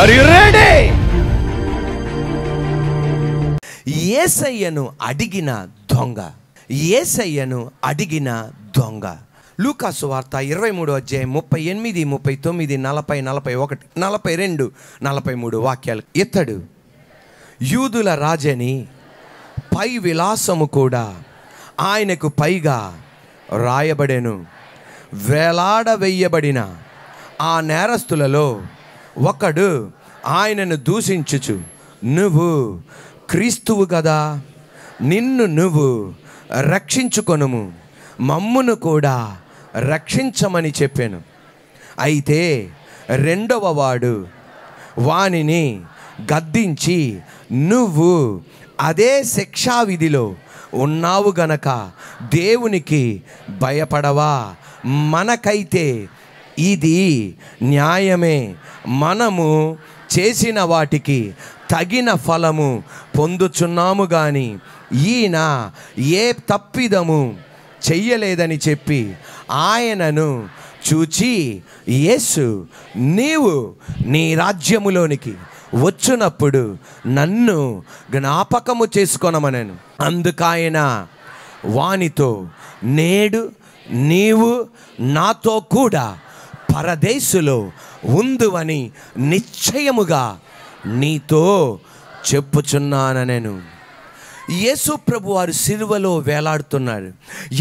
Are you ready? యేసయ్యను అడిగిన దొంగ. యేసయ్యను అడిగిన దొంగ. లూకా సువార్త 23వ అధ్యాయం 38, 39, 40, 41, 42, 43 వాక్యాలు. ఇతడు యూదుల రాజని పై విలాసము కూడా ఆయనకు పైగా రాయబడెను. వేలాడవేయబడిన ఆ నేరస్తులలో ఒకడు ఆయనను దూషించుచు, నువ్వు క్రీస్తువు కదా, నిన్ను నువ్వు రక్షించుకొనుము, మమ్మును కూడా రక్షించమని చెప్పాను. అయితే రెండవ వాడు వానిని గద్దించి, నువ్వు అదే శిక్షావిధిలో ఉన్నావు గనక దేవునికి భయపడవా? మనకైతే ఇది న్యాయమే, మనము చేసిన వాటికి తగిన ఫలము పొందుచున్నాము గాని ఈయన ఏ తప్పిదము చెయ్యలేదని చెప్పి ఆయనను చూచి, యేసు, నీవు నీ రాజ్యములోనికి వచ్చినప్పుడు నన్ను జ్ఞాపకము చేసుకొనమనెను. అందుకాయన వానితో, నేడు నీవు నాతో కూడా పరదేశులో ఉందువని నిశ్చయముగా నీతో చెప్పుచున్నానెను. యేసు ప్రభు వారు సిలువలో వేలాడుతున్నారు.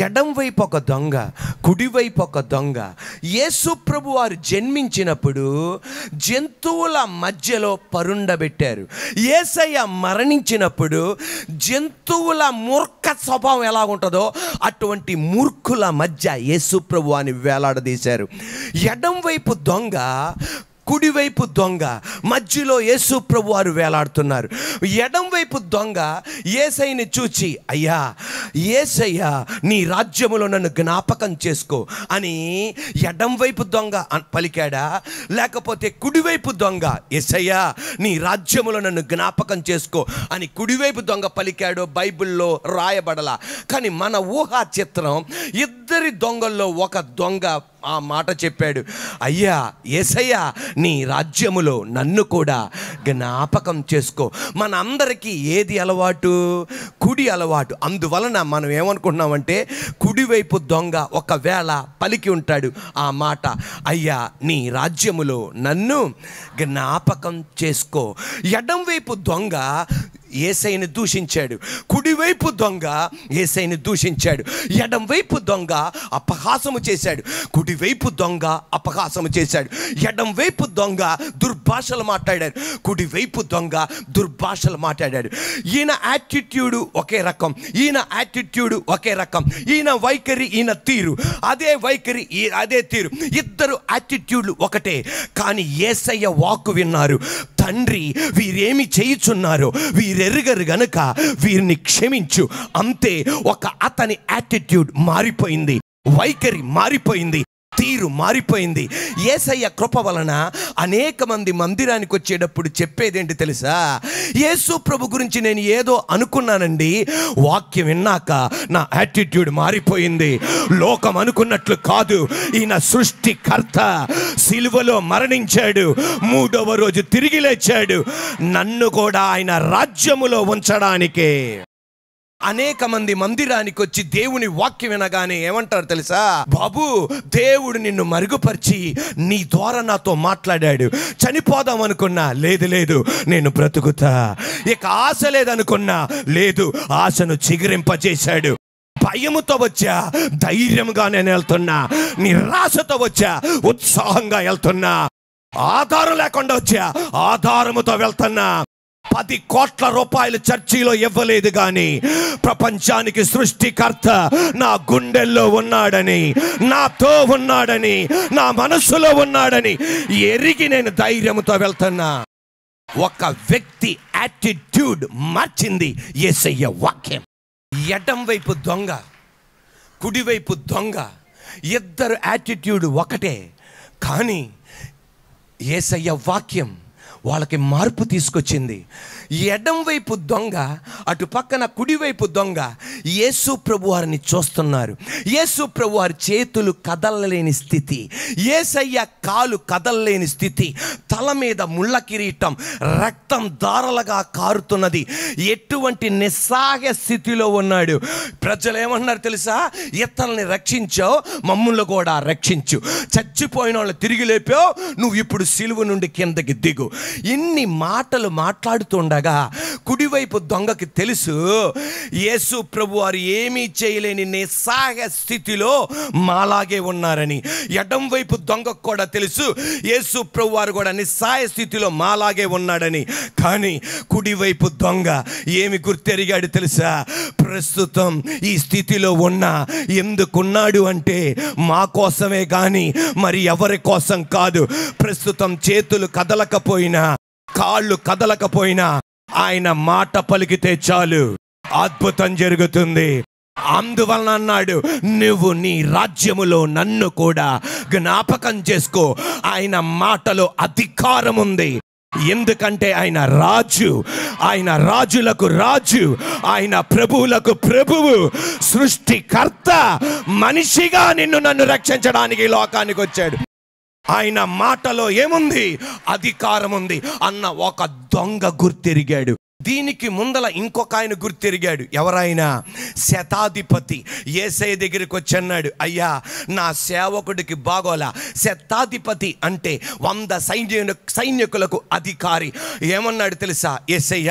ఎడం వైపు ఒక దొంగ, కుడివైపు ఒక దొంగ. యేసు ప్రభు వారు జన్మించినప్పుడు జంతువుల మధ్యలో పరుండబెట్టారు. యేసయ్య మరణించినప్పుడు జంతువుల మూర్ఖ స్వభావం ఎలా ఉంటుందో అటువంటి మూర్ఖుల మధ్య యేసు ప్రభు వారిని వేలాడదీశారు. ఎడం వైపు దొంగ, కుడివైపు దొంగ, మధ్యలో యేసు ప్రభు వారు వేలాడుతున్నారు. ఎడం వైపు దొంగ యేసయ్యని చూచి, అయ్యా యేసయ్య నీ రాజ్యములో నన్ను జ్ఞాపకం చేసుకో అని ఎడం వైపు దొంగ పలికాడా, లేకపోతే కుడివైపు దొంగ యేసయ్య నీ రాజ్యములో నన్ను జ్ఞాపకం చేసుకో అని కుడివైపు దొంగ పలికాడో బైబిల్లో రాయబడలా. కానీ మన ఊహా చిత్రం, ఇద్దరి దొంగల్లో ఒక దొంగ ఆ మాట చెప్పాడు, అయ్యా యేసయ్య నీ రాజ్యములో నన్ను కూడా జ్ఞాపకం చేసుకో. మన అందరికీ ఏది అలవాటు? కుడి అలవాటు. అందువలన మనం ఏమనుకుంటున్నామంటే కుడివైపు దొంగ ఒకవేళ పలికి ఉంటాడు ఆ మాట, అయ్యా నీ రాజ్యములో నన్ను జ్ఞాపకం చేసుకో. ఎడం వైపు దొంగ యేసయ్యని దూషించాడు, కుడివైపు దొంగ యేసయ్యని దూషించాడు. ఎడం వైపు దొంగ అపహాసము చేశాడు, కుడివైపు దొంగ అపహాసము చేశాడు. ఎడం వైపు దొంగ దుర్భాషలు మాట్లాడాడు, కుడివైపు దొంగ దుర్భాషలు మాట్లాడాడు. ఈయన యాటిట్యూడ్ ఒకే రకం, ఈయన యాటిట్యూడ్ ఒకే రకం, ఈయన వైఖరి ఈయన తీరు అదే వైఖరి అదే తీరు, ఇద్దరు యాటిట్యూడ్లు ఒకటే. కానీ యేసయ్య వాక్కు విన్నారు, తండ్రి వీరేమి చేయుచున్నారో వీరెరుగరు గనుక వీరిని క్షమించు. అంతే, ఒక అతని యాటిట్యూడ్ మారిపోయింది, వైఖరి మారిపోయింది, తీరు మారిపోయింది. యేసయ్య కృప వలన అనేక మంది మందిరానికి వచ్చేటప్పుడు చెప్పేదేంటి తెలుసా? యేసు ప్రభు గురించి నేను ఏదో అనుకున్నానండి, వాక్యం విన్నాక నా యాటిట్యూడ్ మారిపోయింది. లోకం అనుకున్నట్లు కాదు, ఈయన సృష్టికర్త, సిలువలో మరణించాడు, మూడవ రోజు తిరిగి లేచాడు, నన్ను కూడా ఆయన రాజ్యములో ఉంచడానికే. అనేక మంది మందిరానికి వచ్చి దేవుని వాక్యం వినగానే ఏమంటారు తెలుసా? బాబు, దేవుడు నిన్ను మరుగుపరిచి నీ ద్వారా నాతో మాట్లాడాడు. చనిపోదాం అనుకున్నా, లేదు లేదు నేను బ్రతుకుతా. ఇక ఆశ లేదనుకున్నా, లేదు ఆశను చిగురింపజేశాడు. భయముతో వచ్చా, ధైర్యంగా నేను వెళ్తున్నా. నిరాశతో వచ్చా, ఉత్సాహంగా వెళ్తున్నా. ఆధారం లేకుండా వచ్చా, ఆధారముతో వెళ్తున్నా. 10 కోట్ల రూపాయలు చర్చిలో ఇవ్వలేదు కానీ ప్రపంచానికి సృష్టికర్త నా గుండెల్లో ఉన్నాడని, నాతో ఉన్నాడని, నా మనస్సులో ఉన్నాడని ఎరిగి నేను ధైర్యంతో వెళ్తున్నా. ఒక వ్యక్తి యాటిట్యూడ్ మార్చింది యేసయ్య వాక్యం. ఎడం వైపు దొంగ, కుడివైపు దొంగ, ఇద్దరు యాటిట్యూడ్ ఒకటే. కానీ యేసయ్య వాక్యం వాళ్ళకి మార్పు తీసుకొచ్చింది. ఎడం వైపు దొంగ, అటు పక్కన కుడివైపు దొంగ, యేసు ప్రభు వారిని చూస్తున్నారు. యేసు ప్రభు వారి చేతులు కదలలేని స్థితి, యేసయ్య కాలు కదలలేని స్థితి, తల మీద ముళ్ళ కిరీటం, రక్తం దారలుగా కారుతున్నది. ఎటువంటి నిస్సహాయ స్థితిలో ఉన్నాడు. ప్రజలు ఏమన్నారు తెలుసా? ఇతరుల్ని రక్షించావు, మమ్మల్ని కూడా రక్షించు. చచ్చిపోయిన వాళ్ళు తిరిగి లేపావు, నువ్వు ఇప్పుడు సిలువ నుండి కిందకి దిగు. ఇన్ని మాటలు మాట్లాడుతుండగా కుడివైపు దొంగకి తెలుసు యేసు ప్రభు వారు ఏమీ చేయలేని నిస్సహాయ స్థితిలో మాలాగే ఉన్నారని. ఎడం వైపు దొంగకు కూడా తెలుసు యేసు ప్రభు వారు కూడా నిస్సహాయ స్థితిలో మాలాగే ఉన్నాడని. కానీ కుడివైపు దొంగ ఏమి గుర్తెరిగాడు తెలుసా? ప్రస్తుతం ఈ స్థితిలో ఉన్నా ఎందుకున్నాడు అంటే మా కోసమే కానీ మరి ఎవరి కోసం కాదు. ప్రస్తుతం చేతులు కదలకపోయినా, కాళ్ళు కదలకపోయినా ఆయన మాట పలికితే చాలు అద్భుతం జరుగుతుంది. అందువలన అన్నాడు, నువ్వు నీ రాజ్యములో నన్ను కూడా జ్ఞాపకం చేసుకో. ఆయన మాటలో అధికారం ఉంది. ఎందుకంటే ఆయన రాజు, ఆయన రాజులకు రాజు, ఆయన ప్రభువులకు ప్రభువు, సృష్టికర్త. మనిషిగా నన్ను రక్షించడానికి ఈ లోకానికి వచ్చాడు. ఆయన మాటలో ఏముంది? అధికారం ఉంది అన్న ఒక దొంగ గుర్తెరిగాడు. దీనికి ముందల ఇంకొక ఆయన గుర్తెరిగాడు. ఎవరైనా? శతాధిపతి. యేసయ్య దగ్గరికి వచ్చి అన్నాడు, అయ్యా నా సేవకుడికి బాగోలా. శతాధిపతి అంటే 100 సైనికులకు అధికారి. ఏమన్నాడు తెలుసా? యేసయ్య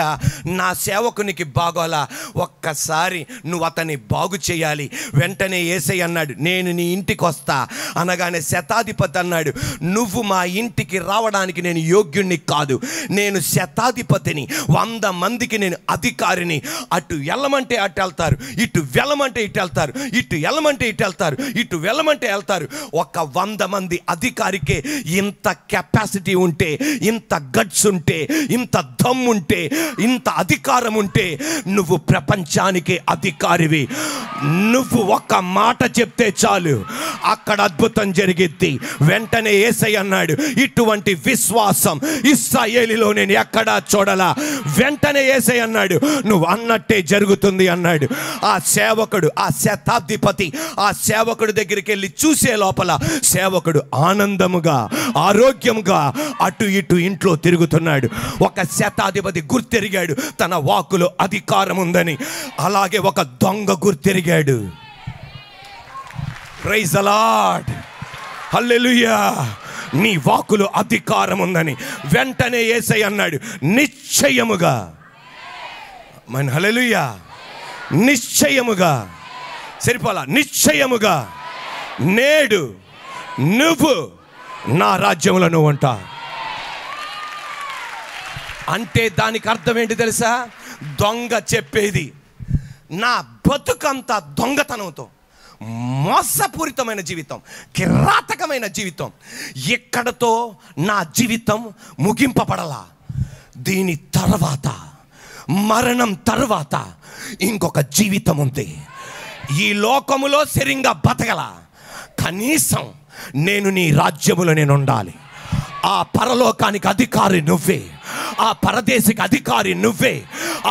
నా సేవకునికి బాగోలా, ఒక్కసారి నువ్వు అతన్ని బాగు చేయాలి. వెంటనే యేసయ్య అన్నాడు, నేను నీ ఇంటికి వస్తా. అనగానే శతాధిపతి అన్నాడు, నువ్వు మా ఇంటికి రావడానికి నేను యోగ్యుణ్ణి కాదు. నేను శతాధిపతిని, 100 మందికి నేను అధికారిని. అటు వెళ్ళమంటే అటు వెళ్తారు, ఇటు వెళ్ళమంటే ఇటు వెళ్తారు, ఇటు వెళ్ళమంటే ఇటు వెళ్తారు, ఇటు వెళ్ళమంటే వెళ్తారు. ఒక 100 మంది అధికారికే ఇంత కెపాసిటీ ఉంటే, ఇంత గట్స్ ఉంటే, ఇంత దమ్ ఉంటే, ఇంత అధికారం ఉంటే నువ్వు ప్రపంచానికి అధికారివి. నువ్వు ఒక్క మాట చెప్తే చాలు అక్కడ అద్భుతం జరిగిద్ది. వెంటనే యేసయ్య అన్నాడు, ఇటువంటి విశ్వాసం ఇశ్రాయేలులో నేను ఎక్కడా చూడలా. వెంటనే యేసయ్య అన్నాడు, నువ్వు అన్నట్టే జరుగుతుంది అన్నాడు. ఆ సేవకుడు, ఆ శతాధిపతి ఆ సేవకుడు దగ్గరికి వెళ్ళి చూసే లోపల సేవకుడు ఆనందముగా, ఆరోగ్యముగా అటు ఇటు ఇంట్లో తిరుగుతున్నాడు. ఒక శతాధిపతి గుర్తెరిగాడు తన వాక్కులో అధికారం ఉందని. అలాగే ఒక దొంగ గుర్తెరిగాడు. ప్రైజ్ ది లార్డ్, హల్లెలూయా. నీ వాక్కులో అధికారం ఉందని. వెంటనే యేసయ్య అన్నాడు, నిశ్చయముగా, మన హల్లెలూయా, నిశ్చయముగా, సరిపోలా, నిశ్చయముగా నేడు నువ్వు నా రాజ్యంలో నువ్వు ఉంటా. అంటే దానికి అర్థం ఏంటి తెలుసా? దొంగ చెప్పేది నా బతుకంతా దొంగతనంతో, మోసపూరితమైన జీవితం, కిరాతకమైన జీవితం, ఎక్కడతో నా జీవితం ముగింపబడలా. దీని తర్వాత, మరణం తర్వాత ఇంకొక జీవితం ఉంది. ఈ లోకములో సరిగ్గా బతకల, కనీసం నేను నీ రాజ్యములో నేను ఉండాలి. ఆ పరలోకానికి అధికారి నువ్వే, ఆ పరదేశికి అధికారి నువ్వే,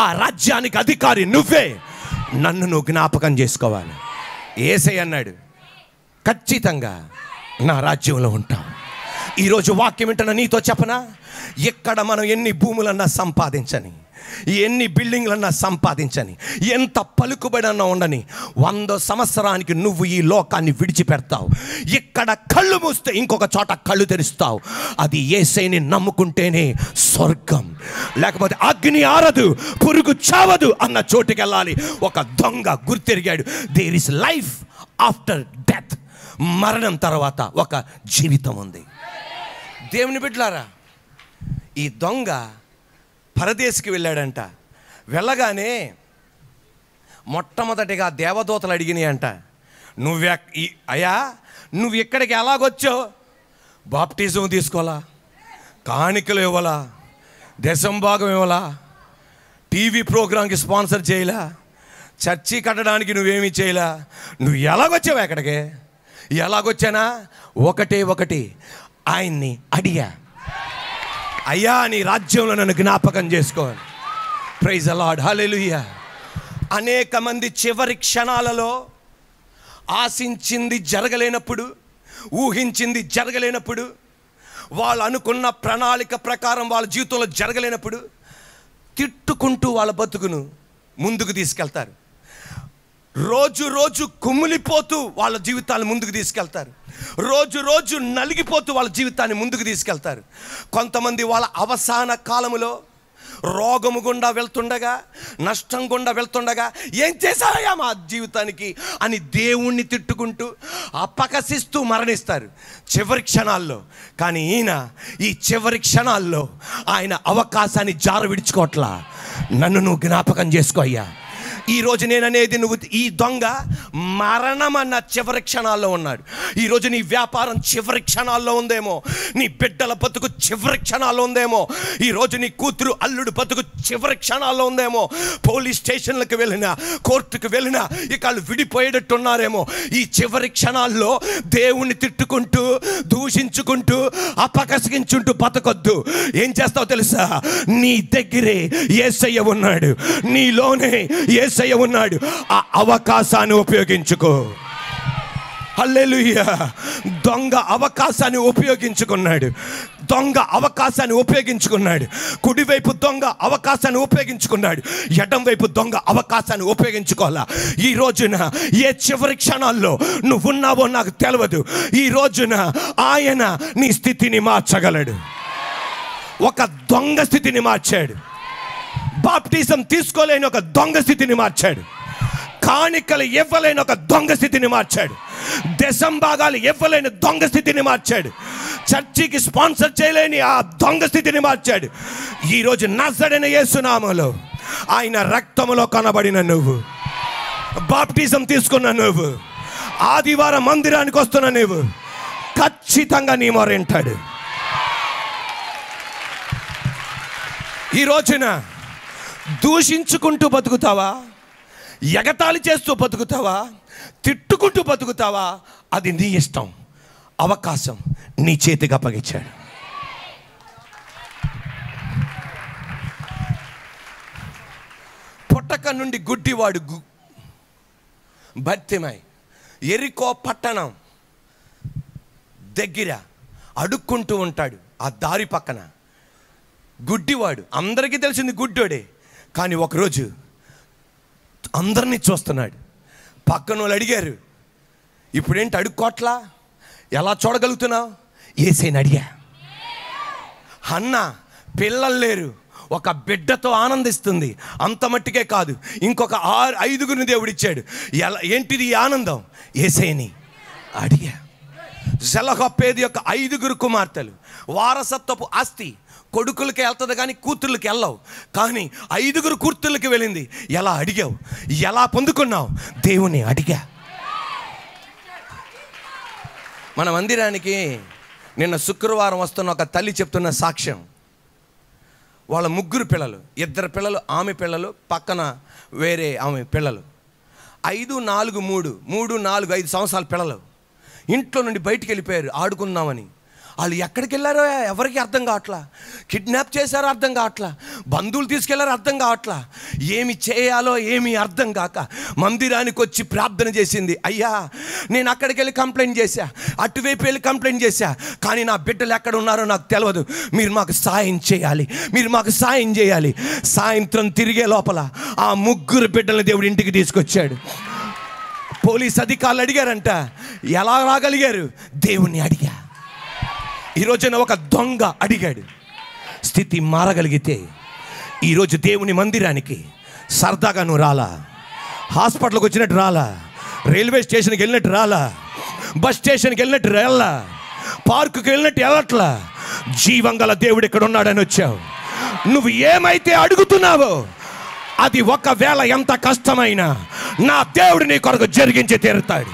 ఆ రాజ్యానికి అధికారి నువ్వే. నన్ను నువ్వు జ్ఞాపకం చేసుకోవాలి. యేసయ్య అన్నాడు, ఖచ్చితంగా నా రాజ్యంలో ఉంటావు. ఈరోజు వాక్యం వింటున్న నీతో చెప్పనా, ఎక్కడ మనం ఎన్ని భూములన్నా సంపాదించని, ఎన్ని బిల్డింగ్లన్నా సంపాదించని, ఎంత పలుకుబడన్నా ఉండని, 100 సంవత్సరానికి నువ్వు ఈ లోకాన్ని విడిచిపెడతావు. ఇక్కడ కళ్ళు మూస్తే ఇంకొక చోట కళ్ళు తెరుస్తావు. అది యేసయ్యని నమ్ముకుంటేనే స్వర్గం. లేకపోతే అగ్ని ఆరదు, పురుగు చావదు అన్న చోటుకి వెళ్ళాలి. ఒక దొంగ గుర్తెరిగాడు, there is life after death. మరణం తర్వాత ఒక జీవితం ఉంది. దేవుని బిడ్డలారా, ఈ దొంగ పరదేశికి వెళ్ళాడంట. వెళ్ళగానే మొట్టమొదటిగా దేవదూతలు అడిగినాయి అంట, అయ్యా నువ్వు ఇక్కడికి ఎలాగొచ్చావు? బాప్టిజం తీసుకోవాలా, కాணிకలు ఇవ్వాలా, దశంభాగం ఇవ్వాలా, టీవీ ప్రోగ్రాంకి స్పాన్సర్ చేయలా, చర్చి కట్టడానికి నువ్వేమీ చేయలా, నువ్వు ఎలాగొచ్చావు? ఎక్కడికి ఎలాగొచ్చానా? ఒకటి ఆయన్ని అడిగా, అయ్యా నీ రాజ్యంలో నన్ను జ్ఞాపకం చేసుకోవాలి. ప్రైజ్ ది లార్డ్, హల్లెలూయా. అనేక మంది చివరి క్షణాలలో ఆశించింది జరగలేనప్పుడు, ఊహించింది జరగలేనప్పుడు, వాళ్ళు అనుకున్న ప్రణాళిక ప్రకారం వాళ్ళ జీవితంలో జరగలేనప్పుడు తిట్టుకుంటూ వాళ్ళ బతుకును ముందుకు తీసుకెళ్తారు. రోజు రోజు కుమిలిపోతూ వాళ్ళ జీవితాన్ని ముందుకు తీసుకెళ్తారు. రోజు రోజు నలిగిపోతూ వాళ్ళ జీవితాన్ని ముందుకు తీసుకెళ్తారు. కొంతమంది వాళ్ళ అవసాన కాలములో రోగము గుండా వెళ్తుండగా, నష్టం గుండా వెళ్తుండగా, ఏం చేశారయ్యా మా జీవితానికి అని దేవుణ్ణి తిట్టుకుంటూ అపకసిస్తూ మరణిస్తారు చివరి క్షణాల్లో. కానీ ఈయన ఈ చివరి క్షణాల్లో ఆయన అవకాశాన్ని జార విడుచుకోవట్లా. నన్ను నువ్వు జ్ఞాపకం చేసుకో అయ్యా. ఈరోజు నేను అనేది, నువ్వు ఈ దొంగ మరణం అన్న చివరి క్షణాల్లో ఉన్నాడు. ఈరోజు నీ వ్యాపారం చివరి క్షణాల్లో ఉందేమో, నీ బిడ్డల బతుకు చివరి క్షణాల్లో ఉందేమో, ఈరోజు నీ కూతురు అల్లుడు బతుకు చివరి క్షణాల్లో ఉందేమో, పోలీస్ స్టేషన్లకు వెళ్ళినా, కోర్టుకు వెళ్ళినా ఇక వాళ్ళు విడిపోయేటట్టున్నారేమో. ఈ చివరి క్షణాల్లో దేవుణ్ణి తిట్టుకుంటూ, దూషించుకుంటూ, అపకసించుకుంటూ బతకొద్దు. ఏం చేస్తావు తెలుసా? నీ దగ్గరే యేసయ్య ఉన్నాడు, నీలోనే యేసయ్య ఉన్నాడు. ఆ అవకాశాన్ని ఉపయోగించుకో. హల్లెలూయా. దొంగ అవకాశాన్ని ఉపయోగించుకున్నాడు. దొంగ అవకాశాన్ని ఉపయోగించుకున్నాడు. కుడివైపు దొంగ అవకాశాన్ని ఉపయోగించుకున్నాడు, ఎడం వైపు దొంగ అవకాశాన్ని ఉపయోగించుకోవాలా. ఈ రోజున ఏ చివరి క్షణాల్లో నువ్వున్నావో నాకు తెలియదు. ఈ రోజున ఆయన నీ స్థితిని మార్చగలడు. ఒక దొంగ స్థితిని మార్చాడు. బాప్టిజం తీసుకోలేని ఒక దొంగ స్థితిని మార్చాడు. కాணிకలు ఇవ్వలేని ఒక దొంగ స్థితిని మార్చాడు. దశంభాగాలు ఇవ్వలేని దొంగ స్థితిని మార్చాడు. చర్చికి స్పాన్సర్ చేయలేని ఆ దొంగ స్థితిని మార్చాడు. ఈరోజు నజరేయుడైన యేసు నామములో, ఆయన రక్తములో కనబడిన నువ్వు, బాప్టిజం తీసుకున్న నువ్వు, ఆదివారం మందిరానికి వస్తున్న నువ్వు, ఖచ్చితంగా నీ మొర వింటాడు. ఈ రోజున దూషించుకుంటూ బతుకుతావా, ఎగతాళి చేస్తూ బతుకుతావా, తిట్టుకుంటూ బతుకుతావా, అది నీ ఇష్టం. అవకాశం నీ చేతికి అప్పగించాడు. పుట్టక నుండి గుడ్డివాడు భర్తిమై ఎరికో పట్టణం దగ్గర అడుక్కుంటూ ఉంటాడు. ఆ దారి పక్కన గుడ్డివాడు, అందరికీ తెలిసింది గుడ్డోడే. కానీ ఒకరోజు అందరినీ చూస్తున్నాడు. పక్కన వాళ్ళు అడిగారు, ఇప్పుడేంటి అడుక్కోట్లా, ఎలా చూడగలుగుతున్నావు? యేసయ్యని అడిగా. అన్న పిల్లలు లేరు, ఒక బిడ్డతో ఆనందిస్తుంది. అంత మట్టికే కాదు, ఇంకొక 5 దేవుడిచ్చాడు. ఏంటిది ఈ ఆనందం? యేసయ్యని అడిగా. జలహొప్పేది యొక్క 5 కుమార్తెలు. వారసత్వపు ఆస్తి కొడుకులకి వెళ్తుంది కానీ కూతుర్లకి వెళ్ళవు. కానీ 5 కూతుర్లకి వెళ్ళింది. ఎలా అడిగావు? ఎలా పొందుకున్నావు? దేవుని అడిగా. మన మందిరానికి నిన్న శుక్రవారం వస్తున్న ఒక తల్లి చెప్తున్న సాక్ష్యం. వాళ్ళ 3 పిల్లలు, 2 పిల్లలు ఆమె పిల్లలు, పక్కన వేరే ఆమె పిల్లలు. 5, 4, 3, 4, 5 సంవత్సరాల పిల్లలు ఇంట్లో నుండి బయటికి వెళ్ళిపోయారు ఆడుకుందామని. వాళ్ళు ఎక్కడికి వెళ్ళారో ఎవరికి అర్థం కావట్లా. కిడ్నాప్ చేశారో అర్థం కావట్లా, బంధువులు తీసుకెళ్లారో అర్థం కావట్లా. ఏమి చేయాలో ఏమీ అర్థం కాక మందిరానికి వచ్చి ప్రార్థన చేసింది. అయ్యా, నేను అక్కడికి వెళ్ళి కంప్లైంట్ చేశా, అటువైపు వెళ్ళి కంప్లైంట్ చేశా, కానీ నా బిడ్డలు ఎక్కడ ఉన్నారో నాకు తెలియదు. మీరు మాకు సాయం చేయాలి, మీరు మాకు సాయం చేయాలి. సాయంత్రం తిరిగే లోపల ఆ 3 బిడ్డలను దేవుడు ఇంటికి తీసుకొచ్చాడు. పోలీస్ అధికారులు అడిగారంట, ఎలా రాగలిగారు? దేవుణ్ణి అడిగా. ఈరోజున ఒక దొంగ అడిగాడు. స్థితి మారగలిగితే ఈరోజు దేవుని మందిరానికి సరదాగా నువ్వు రాలా, హాస్పిటల్కి వచ్చినట్టు రాలా, రైల్వే స్టేషన్కి వెళ్ళినట్టు రాలా, బస్ స్టేషన్కి వెళ్ళినట్టు రాలా, పార్కుకి వెళ్ళినట్టు వెళ్ళట్లా. జీవం గల దేవుడు ఇక్కడ ఉన్నాడని వచ్చావు. నువ్వు ఏమైతే అడుగుతున్నావో అది ఒకవేళ ఎంత కష్టమైనా నా దేవుడు నీ కొరకు జరిగించి తీరుతాడు.